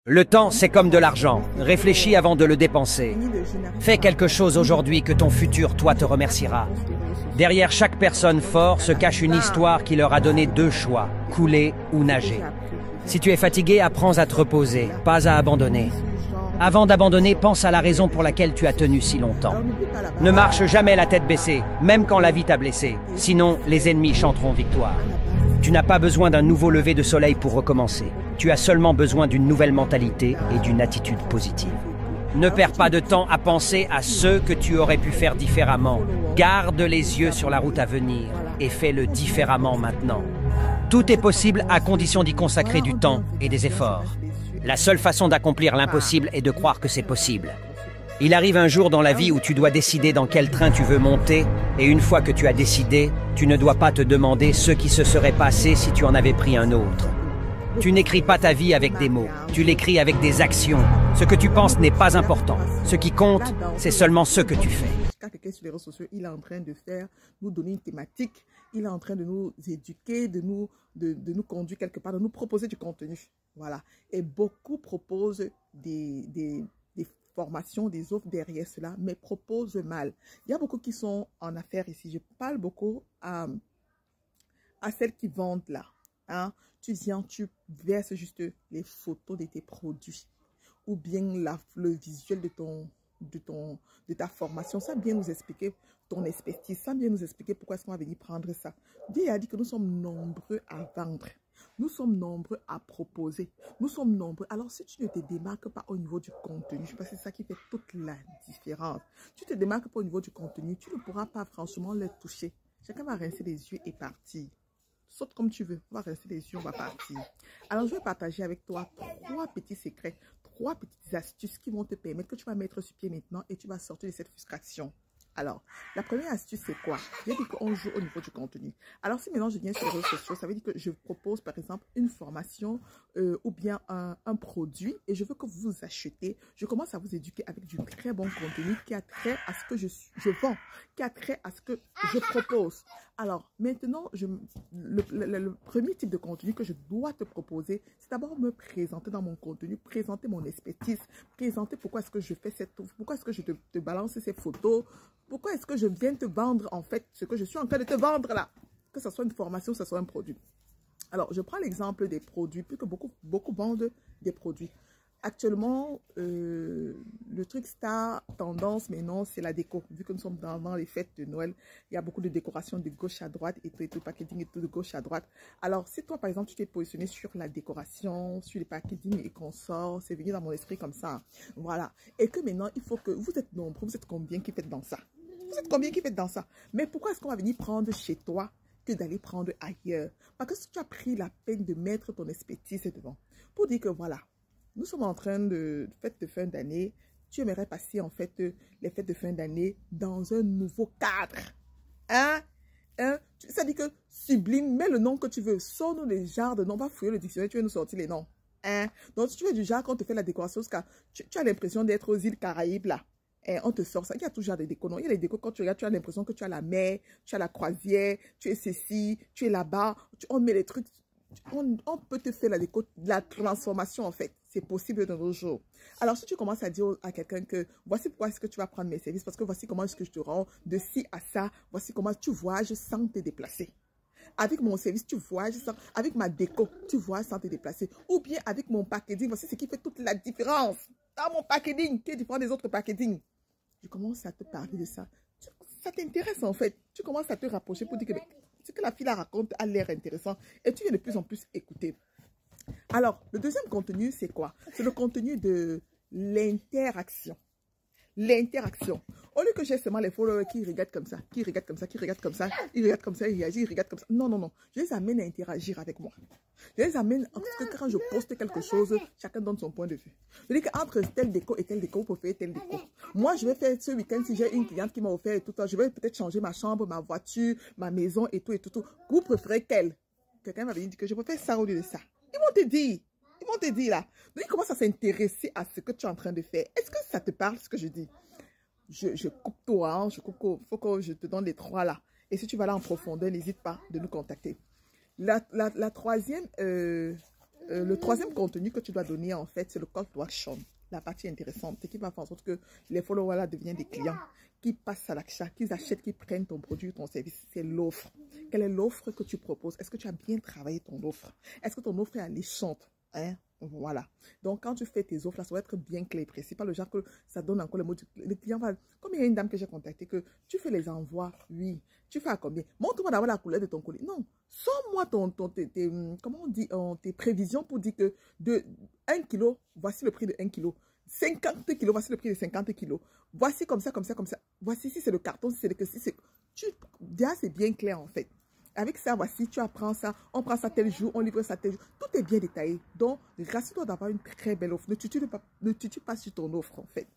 Le temps, c'est comme de l'argent. Réfléchis avant de le dépenser. Fais quelque chose aujourd'hui que ton futur toi te remerciera. Derrière chaque personne forte se cache une histoire qui leur a donné deux choix, couler ou nager. Si tu es fatigué, apprends à te reposer, pas à abandonner. Avant d'abandonner, pense à la raison pour laquelle tu as tenu si longtemps. Ne marche jamais la tête baissée, même quand la vie t'a blessé. Sinon, les ennemis chanteront victoire. Tu n'as pas besoin d'un nouveau lever de soleil pour recommencer. Tu as seulement besoin d'une nouvelle mentalité et d'une attitude positive. Ne perds pas de temps à penser à ce que tu aurais pu faire différemment. Garde les yeux sur la route à venir et fais-le différemment maintenant. Tout est possible à condition d'y consacrer du temps et des efforts. La seule façon d'accomplir l'impossible est de croire que c'est possible. Il arrive un jour dans la vie où tu dois décider dans quel train tu veux monter, et une fois que tu as décidé, tu ne dois pas te demander ce qui se serait passé si tu en avais pris un autre. Tu n'écris pas ta vie avec des mots, tu l'écris avec des actions. Ce que tu penses n'est pas important. Ce qui compte, c'est seulement ce que tu fais. Quand quelqu'un sur les réseaux sociaux, il est en train de nous donner une thématique, il est en train de nous éduquer, de nous conduire quelque part, de nous proposer du contenu. Voilà. Et beaucoup proposent des formations, des offres derrière cela, mais proposent mal. Il y a beaucoup qui sont en affaires ici. Je parle beaucoup à celles qui vendent là. Hein? Tu viens, tu verses juste les photos de tes produits ou bien le visuel de ta formation, ça vient nous expliquer ton expertise, ça vient nous expliquer pourquoi est-ce qu'on va venir prendre ça. Dieu a dit que nous sommes nombreux à vendre, nous sommes nombreux à proposer, nous sommes nombreux. Alors si tu ne te démarques pas au niveau du contenu, je pense que c'est ça qui fait toute la différence. Tu ne te démarques pas au niveau du contenu, tu ne pourras pas franchement le toucher. Chacun va rincer les yeux et partir. Saute comme tu veux, on va rester les yeux, on va partir. Alors, je vais partager avec toi 3 petits secrets, 3 petites astuces qui vont te permettre que tu vas mettre sur pied maintenant et tu vas sortir de cette frustration. Alors, la première astuce, c'est quoi? J'ai dit qu'on joue au niveau du contenu. Alors, si maintenant je viens sur les réseaux sociaux, ça veut dire que je propose, par exemple, une formation ou bien un produit et je veux que vous achetez. Je commence à vous éduquer avec du très bon contenu qui a trait à ce que je vends, qui a trait à ce que je propose. Alors, maintenant, le premier type de contenu que je dois te proposer, c'est d'abord me présenter dans mon contenu, présenter mon expertise, présenter pourquoi est-ce que je fais pourquoi est-ce que je te balance ces photos, pourquoi est-ce que je viens te vendre en fait ce que je suis en train de te vendre là, que ce soit une formation, que ce soit un produit. Alors, je prends l'exemple des produits, puisque beaucoup vendent des produits. Actuellement, le truc star tendance maintenant, c'est la déco. Vu que nous sommes dans les fêtes de Noël, il y a beaucoup de décorations de gauche à droite et tout, packaging et tout de gauche à droite. Alors, si toi, par exemple, tu t'es positionné sur la décoration, sur les packaging et consorts, c'est venu dans mon esprit comme ça. Voilà. Et que maintenant, il faut que vous êtes nombreux, vous êtes combien qui faites dans ça? Vous êtes combien qui faites dans ça? Mais pourquoi est-ce qu'on va venir prendre chez toi que d'aller prendre ailleurs? Parce que si tu as pris la peine de mettre ton expertise devant, pour dire que voilà, nous sommes en train de fête de fin d'année. Tu aimerais passer en fait les fêtes de fin d'année dans un nouveau cadre. Hein? Ça dit que sublime, mets le nom que tu veux. Sors-nous les genres de noms. On va fouiller le dictionnaire, tu vas nous sortir les noms. Hein? Donc si tu es du genre quand on te fait la décoration, tu as l'impression d'être aux îles Caraïbes là. On te sort ça. Il y a tout genre de déco. Non? Il y a les décos, quand tu regardes, tu as l'impression que tu as la mer, tu as la croisière, tu es ceci, tu es là-bas. On met les trucs. On peut te faire la transformation en fait. C'est possible de nos jours. Alors si tu commences à dire à quelqu'un que voici pourquoi est-ce que tu vas prendre mes services, parce que voici comment est-ce que je te rends de ci à ça, voici comment tu voyages sans te déplacer. Avec mon service, tu voyages sans, avec ma déco, tu voyages sans te déplacer. Ou bien avec mon packaging, voici ce qui fait toute la différence. Dans mon packaging, qui est différent des autres packaging. Je commence à te parler de ça. Ça t'intéresse en fait. Tu commences à te rapprocher pour dire que ce que la fille la raconte a l'air intéressant et tu viens de plus en plus écouter. Alors, le deuxième contenu, c'est quoi? C'est le contenu de l'interaction. L'interaction. Au lieu que j'ai seulement les followers qui regardent comme ça, qui regardent comme ça, qui regardent comme ça, ils regardent comme ça, ils réagissent, ils regardent comme ça. Non, non, non. Je les amène à interagir avec moi. Je les amène, parce que quand je poste quelque chose, chacun donne son point de vue. Je dis qu'entre telle déco et telle déco, vous pouvez faire telle déco. Moi, je vais faire ce week-end, si j'ai une cliente qui m'a offert et tout, je vais peut-être changer ma chambre, ma voiture, ma maison et tout et tout. Vous préférez quelle? Quelqu'un m'a dit que je préfère ça au lieu de ça. Ils vont te dire. Ils vont te dire là. Donc, ils commencent à s'intéresser à ce que tu es en train de faire. Est-ce que ça te parle, ce que je dis? Je coupe tout, hein. Il faut que je te donne les 3 là. Et si tu vas là en profondeur, n'hésite pas de nous contacter. La troisième Le troisième contenu que tu dois donner, en fait, c'est le call to action. La partie intéressante, c'est qui va faire en sorte que les followers là deviennent des clients, qui passent à l'achat, qu'ils achètent, qu'ils prennent ton produit, ton service. C'est l'offre. Quelle est l'offre que tu proposes? Est-ce que tu as bien travaillé ton offre? Est-ce que ton offre est alléchante? Hein? Voilà. Donc, quand tu fais tes offres, là, ça va être bien clair et précis. Pas le genre que ça donne encore le mot. Le client va... Comme il y a une dame que j'ai contactée, que tu fais les envois, oui. Tu fais à combien? Montre-moi d'abord la couleur de ton colis. Non. Sors-moi comment on dit, tes prévisions pour dire que de 1 kilo, voici le prix de 1 kilo. 50 kilos, voici le prix de 50 kilos. Voici comme ça, comme ça, comme ça. Voici si c'est le carton, si c'est le... Déjà, c'est bien clair en fait. Avec ça, voici, tu apprends ça, on prend ça tel jour, on livre ça tel jour. Tout est bien détaillé. Donc, rassure-toi d'avoir une très belle offre. Ne titube pas sur ton offre, en fait.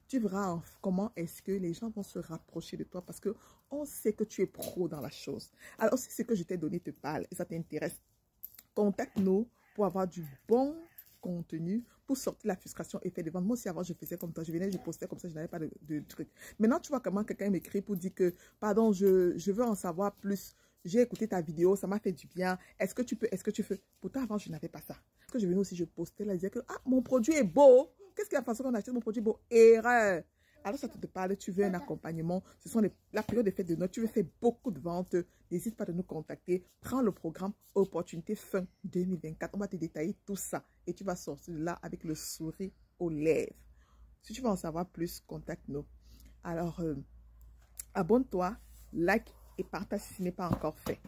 Tu verras comment est-ce que les gens vont se rapprocher de toi parce qu'on sait que tu es pro dans la chose. Alors, si ce que je t'ai donné te parle et ça t'intéresse, contacte-nous pour avoir du bon contenu, pour sortir la frustration et faire des ventes. Moi aussi, avant, je faisais comme toi. Je venais, je postais comme ça, je n'avais pas de truc. Maintenant, tu vois comment quelqu'un m'écrit pour dire que, pardon, je veux en savoir plus. J'ai écouté ta vidéo, ça m'a fait du bien. Est-ce que tu peux, est-ce que tu fais? Pourtant, avant, je n'avais pas ça. Parce que je venais aussi, je postais là, je disais que, ah, mon produit est beau. Qu'est-ce qu'il y a façon qu'on achète mon produit beau? Erreur. Alors, ça te parle, tu veux un accompagnement. Ce sont la période des fêtes de Noël. Tu veux faire beaucoup de ventes. N'hésite pas à nous contacter. Prends le programme Opportunité Fin 2024. On va te détailler tout ça. Et tu vas sortir de là avec le sourire aux lèvres. Si tu veux en savoir plus, contacte-nous. Alors, abonne-toi, like et partage si ce n'est pas encore fait.